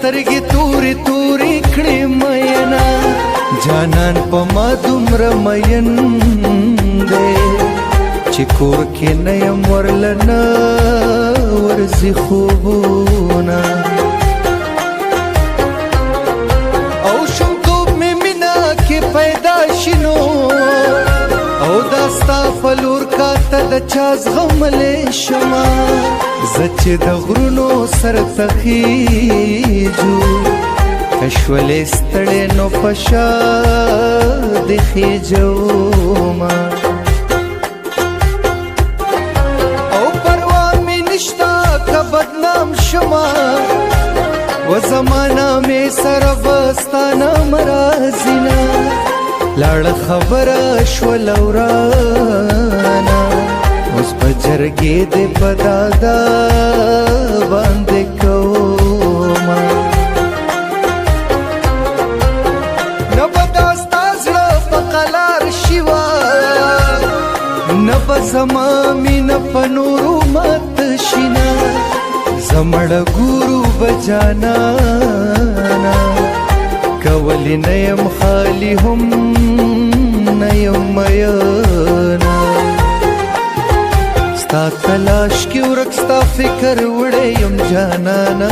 سترګې تورې تورې کړې مینا جانان په ما دومره مین دی چې کور کې نه یم ورله نه ورځي خوبونه او شومتوب مې مینه کې پیدا شي نو او دا ستا فلور کاته د چا زغملی شمه زه چې د غرونو سر ته خیجو کشولې ستړې نو په شا د خیجومه او پروا مې نشته که بدنام شمه و زمانه مې سره به ستا نام راځي نه لاړه خبره شوله ورانه اوس په جرګې دې په دادا باندې کومه نه به دا ستا زړه په قلار شي وه نه به زما مینه په نورو مات شي نه زه مړه ګورو به جانانه که ولې نه یم خالي هم نه یم میینه ستا تلاش کې ورک ستا فکر وړی یم جانانا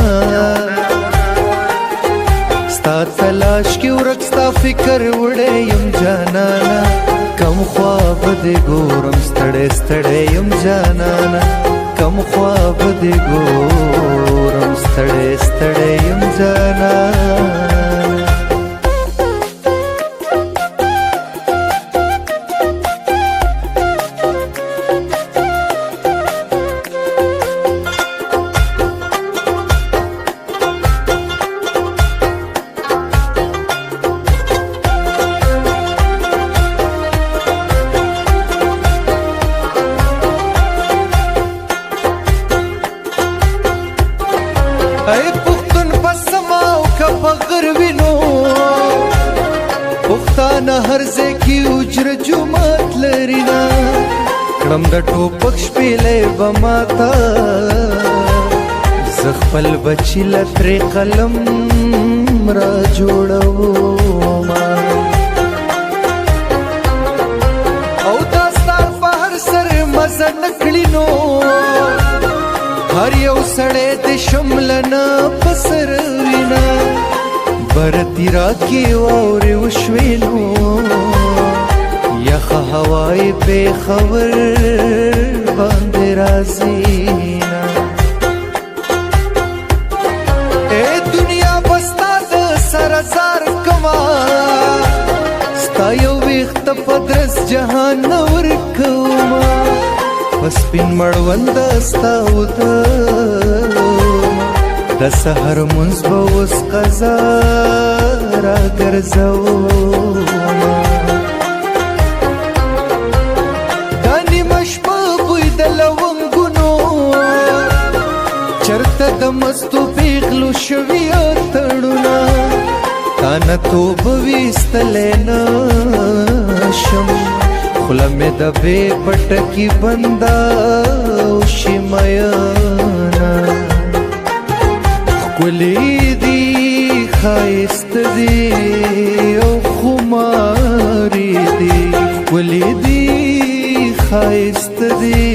ستا تلاش کې ورک ستا فکر وړی یم جانانا کم خوا به دې ګورم ستړی ستړی یم جانانا کم خوا به دې ګورم ستړی ستړی یم جانانا ای پختون پسما او که په غر وینو پښتانه هر ځای کې اجر جومات لري نه کړم د ټوپک شپېلی به ماته زه خپل بچي له ترې قلم را جوړومه او دا ستار په هر سر مزه نه کړي نو هر یو سړی د شمله نه په سر وینا برتی راکې واورې وشوې نو یخه هوای بېخبر باندې راځي نه ای دنیا به ستا د سره زار کما ستا یو ویښته په درس جهان نه ورکومه په سپین مړوند ستا د سحر منځ به اوس قضا راګرځومه دا نیمه شپه بوی د لونګونو چرته د مستو پیغلو شوي تړونه تا نه توبه ویستلی نه شم خوله مې د بې پټکي بنده وشي میینه ښکلې دي ښایسته دي او خمارې دي ښکلې دي ښایسته دي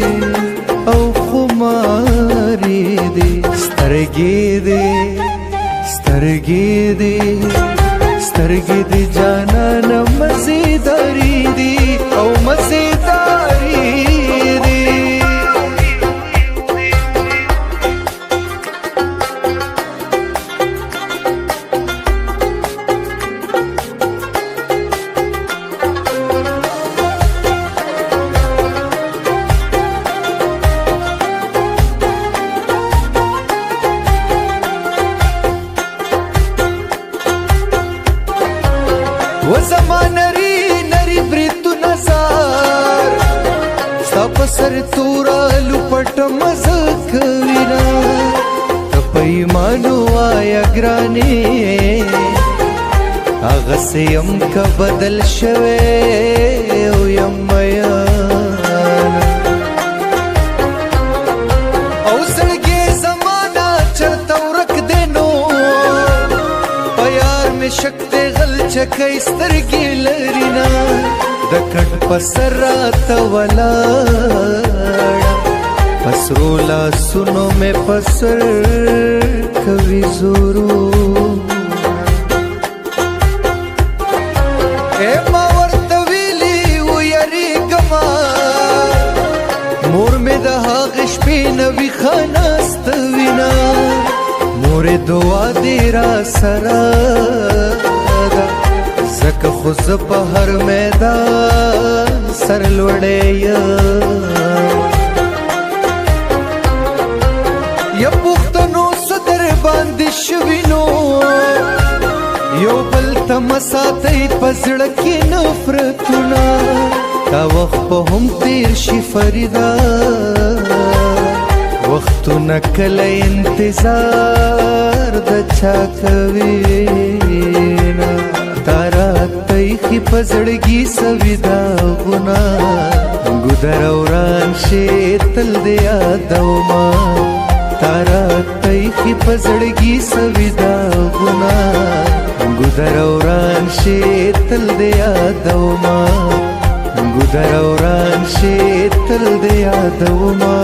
او خمارې دي سترګې دي سترګې دي سترګې دي جانانه مزیدارې دي او مزیدارې دي و زمان نری بریتو نزار ستا پسر تورا لپٹ مزک وینا تپیمانو آیا گرانے آغس یم کا بدل شوے او یم میانا او زړګي زمانہ چرته ورک دینو پیار میں شک دے غل چکای سترګي لرینا د کټ پسر رات ولاړه پسرو لا سنو میں پسر کوي زورو اے ما ورته ویلی و یریګما مور می د هغه شپې نوی خاناست وینا مور دعا دی را سره ده زکه خو زه په هر میدان سر لوړی یم پوښتنو څه در باندې شوي نو یو بل ته مه ساتئ په زړه کې نفرتونه دا وخت په هم تیر شي فریدا وختونه کله انتظار د چا کوینه تا راته ایښي په زړګي سوي داغونه ګودر وران شي تل دې یادومه تا راته ایښي په زړګي سوي داغونه ګودر وران شي تل دې یادومه ګودر وران شي تل دې یادومه